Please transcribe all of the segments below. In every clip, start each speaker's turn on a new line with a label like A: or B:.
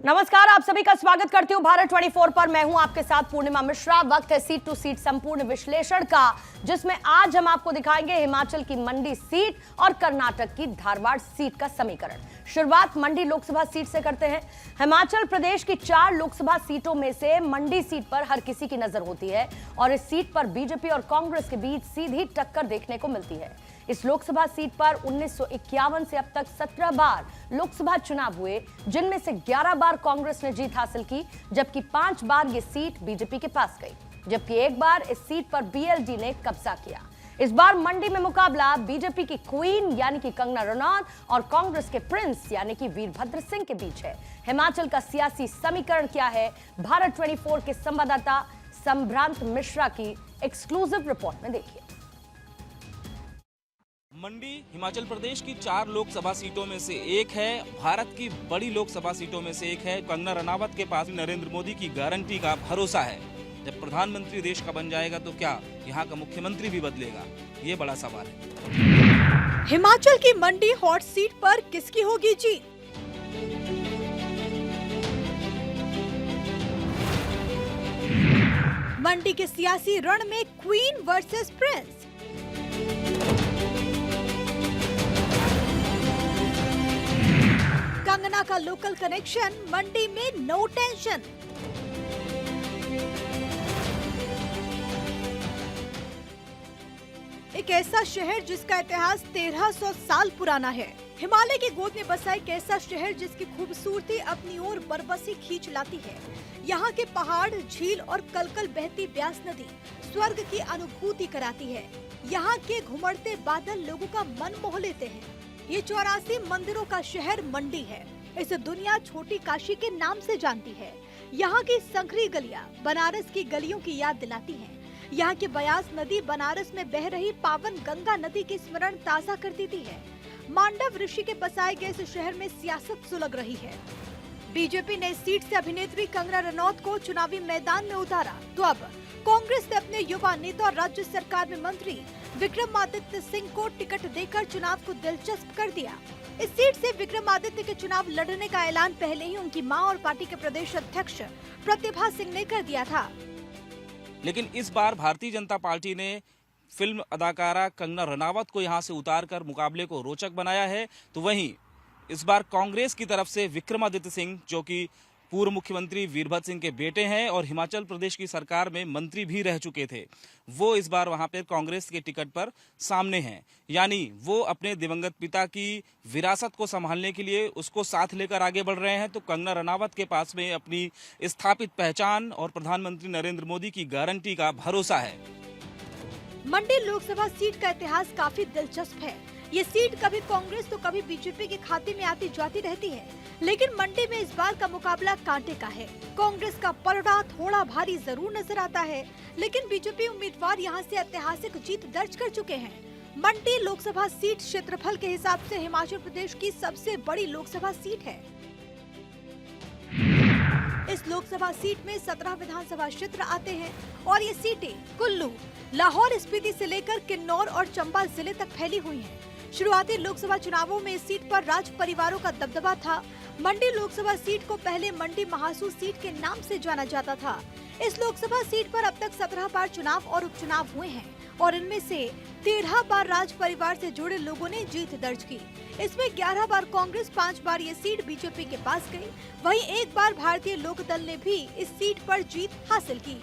A: नमस्कार, आप सभी का स्वागत करती हूं भारत 24 पर। मैं हूं आपके साथ पूर्णिमा मिश्रा। वक्त है सीट टू सीट संपूर्ण विश्लेषण का, जिसमें आज हम आपको दिखाएंगे हिमाचल की मंडी सीट और कर्नाटक की धारवाड़ सीट का समीकरण। शुरुआत मंडी लोकसभा सीट से करते हैं। हिमाचल प्रदेश की 4 लोकसभा सीटों में से मंडी सीट पर हर किसी की नजर होती है और इस सीट पर बीजेपी और कांग्रेस के बीच सीधी टक्कर देखने को मिलती है। इस लोकसभा सीट पर 1951 से अब तक 17 बार लोकसभा चुनाव हुए, जिनमें से 11 बार कांग्रेस ने जीत हासिल की, जबकि 5 बार यह सीट बीजेपी के पास गई, जबकि एक बार इस सीट पर बीएलडी ने कब्जा किया। इस बार मंडी में मुकाबला बीजेपी की क्वीन यानी कि कंगना रनौत और कांग्रेस के प्रिंस यानी कि वीरभद्र सिंह के बीच है। हिमाचल का सियासी समीकरण क्या है, भारत 24 के संवाददाता संभ्रांत मिश्रा की एक्सक्लूसिव रिपोर्ट में देखिए।
B: मंडी हिमाचल प्रदेश की 4 लोकसभा सीटों में से एक है। भारत की बड़ी लोकसभा सीटों में से एक है। कंगना रनावत के पास नरेंद्र मोदी की गारंटी का भरोसा है। जब प्रधानमंत्री देश का बन जाएगा तो क्या यहाँ का मुख्यमंत्री भी बदलेगा, ये बड़ा सवाल है।
C: हिमाचल की मंडी हॉट सीट पर किसकी होगी जीत? मंडी के सियासी रण में क्वीन वर्सेस प्रिंस। कंगना का लोकल कनेक्शन, मंडी में नो टेंशन। एक ऐसा शहर जिसका इतिहास 1300 साल पुराना है। हिमालय की गोद में बसा एक ऐसा शहर जिसकी खूबसूरती अपनी ओर बरबसी खींच लाती है। यहाँ के पहाड़, झील और कलकल बहती ब्यास नदी स्वर्ग की अनुभूति कराती है। यहाँ के घुमड़ते बादल लोगों का मन मोह लेते हैं। ये 84 मंदिरों का शहर मंडी है। इसे दुनिया छोटी काशी के नाम से जानती है। यहाँ की संकरी गलियाँ बनारस की गलियों की याद दिलाती हैं। यहाँ की ब्यास नदी बनारस में बह रही पावन गंगा नदी की स्मरण ताजा कर देती है। मांडव ऋषि के बसाए गए इस शहर में सियासत सुलग रही है। बीजेपी ने इस सीट से अभिनेत्री कंगना रनौत को चुनावी मैदान में उतारा, तो अब कांग्रेस ने अपने युवा नेता और राज्य सरकार में मंत्री विक्रमादित्य सिंह को टिकट देकर चुनाव को दिलचस्प कर दिया। इस सीट से विक्रमादित्य के चुनाव लड़ने का ऐलान पहले ही उनकी मां और पार्टी के प्रदेश अध्यक्ष प्रतिभा सिंह ने कर दिया था।
B: लेकिन इस बार भारतीय जनता पार्टी ने फिल्म अदाकारा कंगना रनावत को यहां से उतारकर मुकाबले को रोचक बनाया है। तो वहीं इस बार कांग्रेस की तरफ से विक्रमादित्य सिंह, जो कि पूर्व मुख्यमंत्री वीरभद्र सिंह के बेटे हैं और हिमाचल प्रदेश की सरकार में मंत्री भी रह चुके थे, वो इस बार वहां पर कांग्रेस के टिकट पर सामने हैं। यानी वो अपने दिवंगत पिता की विरासत को संभालने के लिए उसको साथ लेकर आगे बढ़ रहे हैं। तो कंगना रनावत के पास में अपनी स्थापित पहचान और प्रधानमंत्री नरेंद्र मोदी की गारंटी का भरोसा है।
C: मंडी लोकसभा सीट का इतिहास काफी दिलचस्प है। ये सीट कभी कांग्रेस तो कभी बीजेपी के खाते में आती जाती रहती है, लेकिन मंडी में इस बार का मुकाबला कांटे का है। कांग्रेस का पलड़ा थोड़ा भारी जरूर नजर आता है, लेकिन बीजेपी उम्मीदवार यहां से ऐतिहासिक जीत दर्ज कर चुके हैं। मंडी लोकसभा सीट क्षेत्रफल के हिसाब से हिमाचल प्रदेश की सबसे बड़ी लोकसभा सीट है। इस लोकसभा सीट में 17 विधानसभा क्षेत्र आते हैं और ये सीटें कुल्लू, लाहौर स्पीति से लेकर किन्नौर और चंबा जिले तक फैली हुई हैं। शुरुआती लोकसभा चुनावों में इस सीट पर राज परिवारों का दबदबा था। मंडी लोकसभा सीट को पहले मंडी महासू सीट के नाम से जाना जाता था। इस लोकसभा सीट पर अब तक 17 बार चुनाव और उपचुनाव हुए हैं और इनमें से 13 बार राज परिवार से जुड़े लोगों ने जीत दर्ज की। इसमें 11 बार कांग्रेस, 5 बार ये सीट बीजेपी के पास गई। वहीं एक बार भारतीय लोक दल ने भी इस सीट पर जीत हासिल की।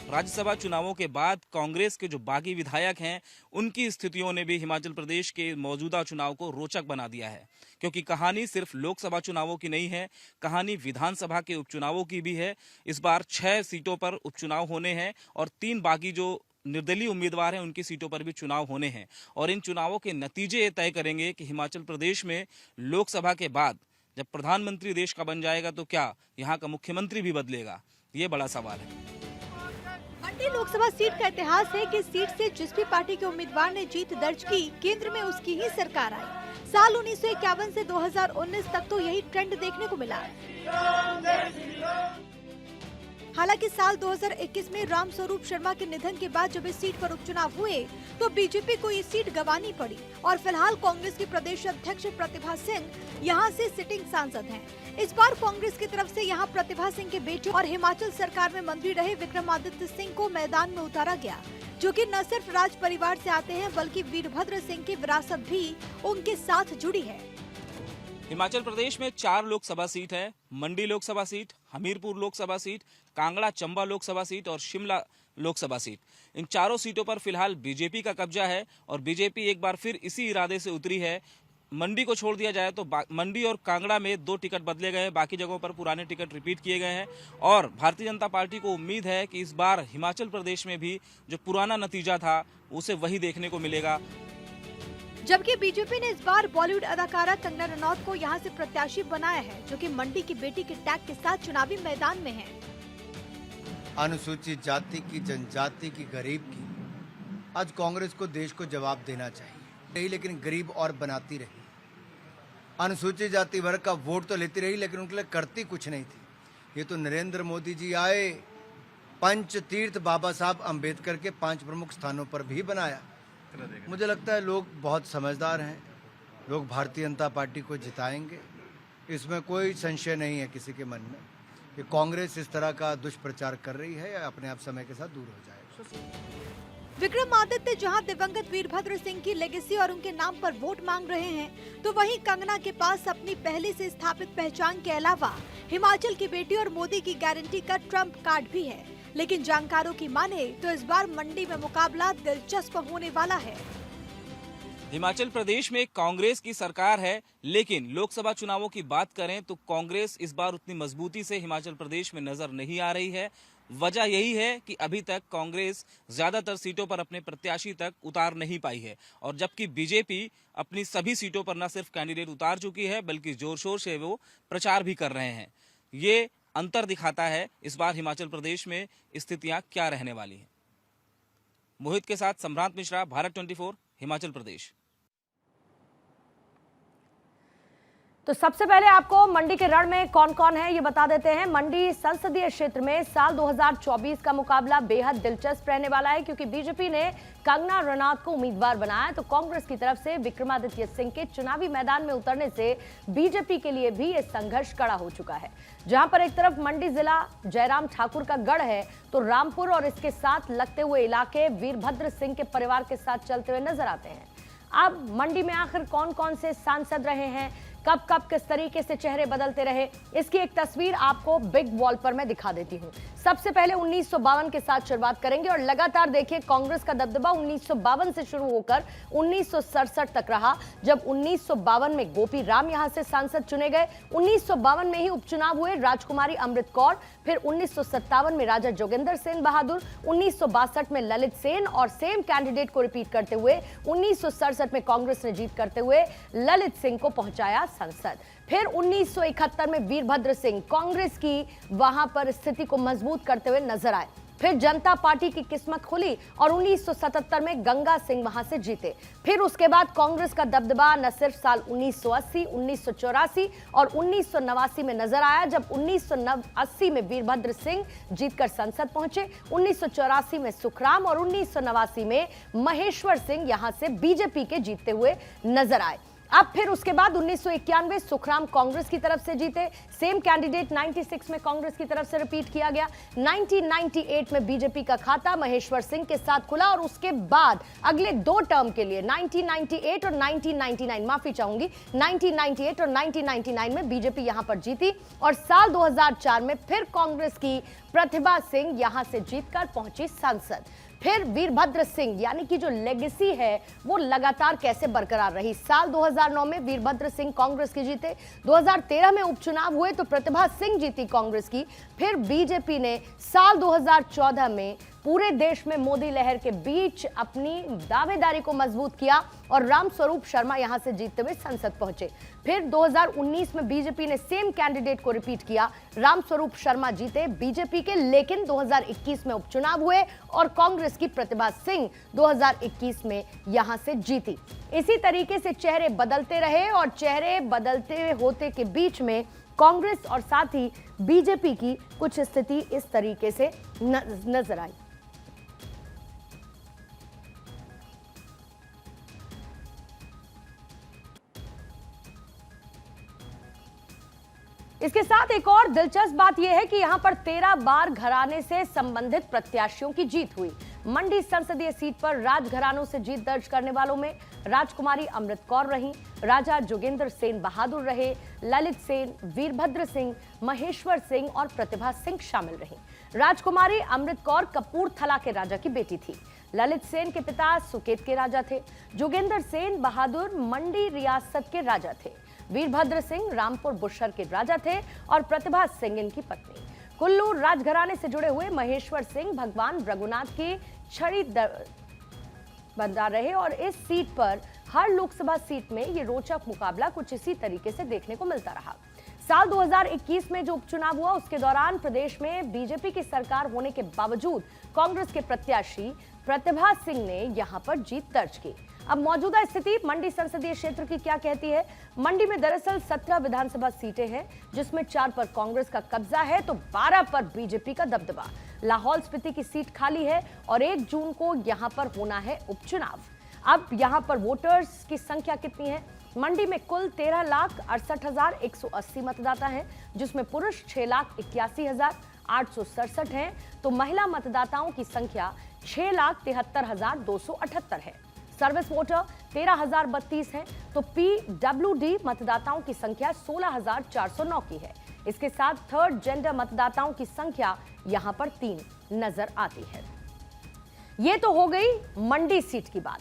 B: राज्यसभा चुनावों के बाद कांग्रेस के जो बागी विधायक हैं, उनकी स्थितियों ने भी हिमाचल प्रदेश के मौजूदा चुनाव को रोचक बना दिया है, क्योंकि कहानी सिर्फ लोकसभा चुनावों की नहीं है, कहानी विधानसभा के उपचुनावों की भी है। इस बार 6 सीटों पर उपचुनाव होने हैं और 3 बाकी जो निर्दलीय उम्मीदवार हैं उनकी सीटों पर भी चुनाव होने हैं और इन चुनावों के नतीजे ये तय करेंगे कि हिमाचल प्रदेश में लोकसभा के बाद जब प्रधानमंत्री देश का बन जाएगा तो क्या यहाँ का मुख्यमंत्री भी बदलेगा, ये बड़ा सवाल है।
C: मंडी लोकसभा सीट का इतिहास है कि सीट से जिस भी पार्टी के उम्मीदवार ने जीत दर्ज की, केंद्र में उसकी ही सरकार आई। साल 1951 से 2019 तक तो यही ट्रेंड देखने को मिला। हालांकि साल 2021 में रामस्वरूप शर्मा के निधन के बाद जब इस सीट पर उपचुनाव हुए तो बीजेपी को ये सीट गंवानी पड़ी और फिलहाल कांग्रेस की प्रदेश अध्यक्ष प्रतिभा सिंह यहां से सिटिंग सांसद हैं। इस बार कांग्रेस की तरफ से यहां प्रतिभा सिंह के बेटे और हिमाचल सरकार में मंत्री रहे विक्रमादित्य सिंह को मैदान में उतारा गया, जो कि न सिर्फ राज परिवार से आते हैं बल्कि वीरभद्र सिंह की विरासत भी उनके साथ जुड़ी है।
B: हिमाचल प्रदेश में 4 लोकसभा सीट है। Mandi Lok Sabha seat, Hamirpur Lok Sabha seat, Kangra Chamba Lok Sabha seat और शिमला लोकसभा सीट। इन चारों सीटों पर फिलहाल बीजेपी का कब्जा है और बीजेपी एक बार फिर इसी इरादे से उतरी है। मंडी को छोड़ दिया जाए तो मंडी और कांगड़ा में 2 टिकट बदले गए हैं, बाकी जगहों पर पुराने टिकट रिपीट किए गए हैं और भारतीय जनता पार्टी को उम्मीद है कि इस बार हिमाचल प्रदेश में भी जो पुराना नतीजा था उसे वही देखने को मिलेगा।
C: जबकि बीजेपी ने इस बार बॉलीवुड अदाकारा कंगना रनौत को यहां से प्रत्याशी बनाया है, जो कि मंडी की बेटी के टैग के साथ चुनावी मैदान में है।
D: अनुसूचित जाति की, जनजाति की, गरीब की आज कांग्रेस को देश को जवाब देना चाहिए, लेकिन गरीब और बनाती रही। अनुसूचित जाति वर्ग का वोट तो लेती रही लेकिन उनके लिए करती कुछ नहीं थी। ये तो नरेंद्र मोदी जी आए, पंच तीर्थ बाबा साहब अंबेडकर के 5 प्रमुख स्थानों पर भी बनाया। मुझे लगता है लोग बहुत समझदार हैं, लोग भारतीय जनता पार्टी को जिताएंगे, इसमें कोई संशय नहीं है किसी के मन में कि कांग्रेस इस तरह का दुष्प्रचार कर रही है या अपने आप समय के साथ दूर हो जाए।
C: विक्रमादित्य जहां दिवंगत वीरभद्र सिंह की लेगेसी और उनके नाम पर वोट मांग रहे हैं, तो वहीं कंगना के पास अपनी पहले से स्थापित पहचान के अलावा हिमाचल की बेटी और मोदी की गारंटी का ट्रम्प कार्ड भी है। लेकिन जानकारों की माने तो इस बार मंडी में मुकाबला दिलचस्प होने वाला है।
B: हिमाचल प्रदेश में कांग्रेस की सरकार है, लेकिन लोकसभा चुनावों की बात करें तो कांग्रेस इस बार उतनी मजबूती से हिमाचल प्रदेश में नजर नहीं आ रही है। वजह यही है कि अभी तक कांग्रेस ज्यादातर सीटों पर अपने प्रत्याशी तक उतार नहीं पाई है और जबकि बीजेपी अपनी सभी सीटों पर न सिर्फ कैंडिडेट उतार चुकी है बल्कि जोर शोर से वो प्रचार भी कर रहे हैं। ये अंतर दिखाता है इस बार हिमाचल प्रदेश में स्थितियां क्या रहने वाली हैं। मोहित के साथ सम्रांत मिश्रा, भारत 24, हिमाचल प्रदेश।
A: तो सबसे पहले आपको मंडी के रण में कौन कौन है ये बता देते हैं। मंडी संसदीय क्षेत्र में साल 2024 का मुकाबला बेहद दिलचस्प रहने वाला है, क्योंकि बीजेपी ने कंगना रनौत को उम्मीदवार बनाया तो कांग्रेस की तरफ से विक्रमादित्य सिंह के चुनावी मैदान में उतरने से बीजेपी के लिए भी ये संघर्ष कड़ा हो चुका है। जहां पर एक तरफ मंडी जिला जयराम ठाकुर का गढ़ है तो रामपुर और इसके साथ लगते हुए इलाके वीरभद्र सिंह के परिवार के साथ चलते हुए नजर आते हैं। अब मंडी में आखिर कौन कौन से सांसद रहे हैं, कब कब किस तरीके से चेहरे बदलते रहे, इसकी एक तस्वीर आपको बिग वॉल पर मैं दिखा देती हूं। सबसे पहले 1952 के साथ शुरुआत करेंगे और लगातार देखिए कांग्रेस का दबदबा 1952 से शुरू होकर 1967 तक रहा, जब 1952 में गोपी राम यहां से सांसद चुने गए। 1952 में ही उपचुनाव हुए राजकुमारी अमृत कौर, फिर 1957 में राजा जोगिंदर सेन बहादुर, 1962 में ललित सेन और सेम कैंडिडेट को रिपीट करते हुए 1967 में कांग्रेस ने जीत करते हुए ललित सिंह को पहुंचाया संसद। फिर 1971 में वीरभद्र सिंह कांग्रेस की वहां पर स्थिति को मजबूत करते हुए नजर आए। फिर जनता पार्टी की किस्मत खुली और 1977 में गंगा सिंह वहां से जीते। फिर उसके बाद कांग्रेस का दबदबा न सिर्फ साल 1980, 1984 और 1989 में नजर आया, जब 1980 में वीरभद्र सिंह जीतकर संसद पहुंचे, 1984 में सुखराम और 1989 में महेश्वर सिंह यहां से बीजेपी के जीतते हुए नजर आए। अब फिर उसके बाद 1991 सुखराम कांग्रेस की तरफ से जीते, सेम कैंडिडेट 96 में कांग्रेस की तरफ से रिपीट किया गया। 1998 में बीजेपी का खाता महेश्वर सिंह के साथ खुला और उसके बाद अगले 2 टर्म के लिए 1998 और 1999 माफी चाहूंगी 1998 और 1999 में बीजेपी यहां पर जीती और साल 2004 में फिर कांग्रेस की प्रतिभा सिंह यहां से जीतकर पहुंची संसद। फिर वीरभद्र सिंह यानी कि जो लेगेसी है वो लगातार कैसे बरकरार रही। साल 2009 में वीरभद्र सिंह कांग्रेस की जीते, 2013 में उपचुनाव हुए तो प्रतिभा सिंह जीती कांग्रेस की। फिर बीजेपी ने साल 2014 में पूरे देश में मोदी लहर के बीच अपनी दावेदारी को मजबूत किया और रामस्वरूप शर्मा यहां से जीतते हुए संसद पहुंचे। फिर 2019 में बीजेपी ने सेम कैंडिडेट को रिपीट किया, रामस्वरूप शर्मा जीते बीजेपी के, लेकिन 2021 में उपचुनाव हुए और कांग्रेस की प्रतिभा सिंह 2021 में यहां से जीती। इसी तरीके से चेहरे बदलते रहे और चेहरे बदलते होते के बीच में कांग्रेस और साथ ही बीजेपी की कुछ स्थिति इस तरीके से नजर आई। इसके साथ एक और दिलचस्प बात यह है कि यहां पर 13 बार घराने से संबंधित प्रत्याशियों की जीत हुई। मंडी संसदीय सीट पर राजघरानों से जीत दर्ज करने वालों में राजकुमारी अमृत कौर रहीं, राजा जोगेंद्र सेन बहादुर रहे, ललित सेन, वीरभद्र सिंह, महेश्वर सिंह और प्रतिभा सिंह शामिल रहीं। राजकुमारी अमृत कौर कपूरथला के राजा की बेटी थी। ललित सेन के पिता सुकेत के राजा थे। जोगेंद्र सेन बहादुर मंडी रियासत के राजा थे। वीरभद्र सिंह रामपुर बुशहर के राजा थे और प्रतिभा सिंह इनकी पत्नी। कुल्लू राजघराने से जुड़े हुए महेश्वर सिंह भगवान रघुनाथ की छड़ी बंदा रहे और इस सीट पर हर लोकसभा सीट में ये रोचक मुकाबला कुछ इसी तरीके से देखने को मिलता रहा। साल 2021 में जो उपचुनाव हुआ उसके दौरान प्रदेश में बीजेपी की सरकार होने के बावजूद कांग्रेस के प्रत्याशी प्रतिभा सिंह ने यहां पर जीत दर्ज की। अब मौजूदा स्थिति मंडी संसदीय क्षेत्र की क्या कहती है? मंडी में दरअसल 17 विधानसभा सीटें हैं, जिसमें 4 पर कांग्रेस का कब्जा है तो 12 पर बीजेपी का दबदबा। लाहौल स्पीति की सीट खाली है और 1 जून को यहां पर होना है उपचुनाव। अब यहां पर वोटर्स की संख्या कितनी है? मंडी में कुल 13,68,180 मतदाता हैं, जिसमें पुरुष 6,81,867 हैं तो महिला मतदाताओं की संख्या 6,73,278 है। सर्विस वोटर 13,032 हैं तो PWD मतदाताओं की संख्या 16,409 की है। इसके साथ थर्ड जेंडर मतदाताओं की संख्या यहां पर 3 नजर आती है। ये तो हो गई मंडी सीट की बात।